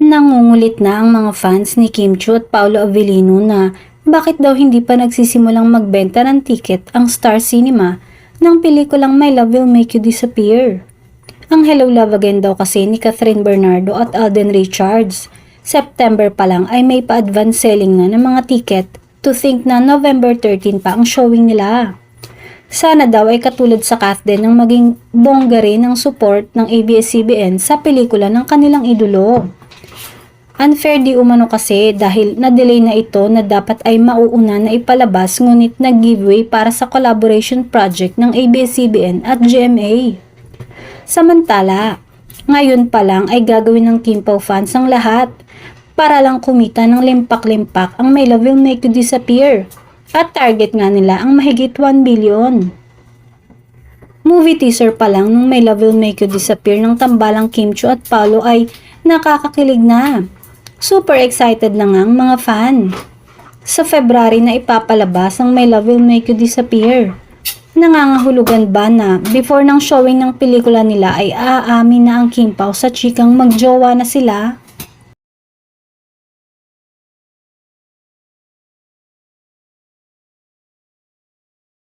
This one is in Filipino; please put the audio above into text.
Nangungulit na ang mga fans ni Kim Chiu at Paolo Avellino na bakit daw hindi pa nagsisimulang magbenta ng tiket ang Star Cinema ng pelikulang My Love Will Make You Disappear. Ang Hello Love Again daw kasi ni Catherine Bernardo at Alden Richards, September pa lang ay may pa-advance selling na ng mga tiket, to think na November 13 pa ang showing nila. Sana daw ay katulad sa cast din ng maging bongga rin ang support ng ABS-CBN sa pelikula ng kanilang idolo. Unfair di umano kasi dahil na-delay na ito na dapat ay mauuna na ipalabas ngunit nag-giveaway para sa collaboration project ng ABS-CBN at GMA. Samantala, ngayon pa lang ay gagawin ng Kim Pao fans ang lahat para lang kumita ng limpak-limpak ang My Love Will Make You Disappear at target nga nila ang mahigit 1 billion. Movie teaser pa lang ng My Love Will Make You Disappear ng tambalang Kim Chiu at Paolo ay nakakakilig na. Super excited na nga ang mga fan. Sa February na ipapalabas ang My Love Will Make You Disappear. Nangangahulugan ba na before ng showing ng pelikula nila ay aamin na ang Kim Pao sa chikang magjowa na sila?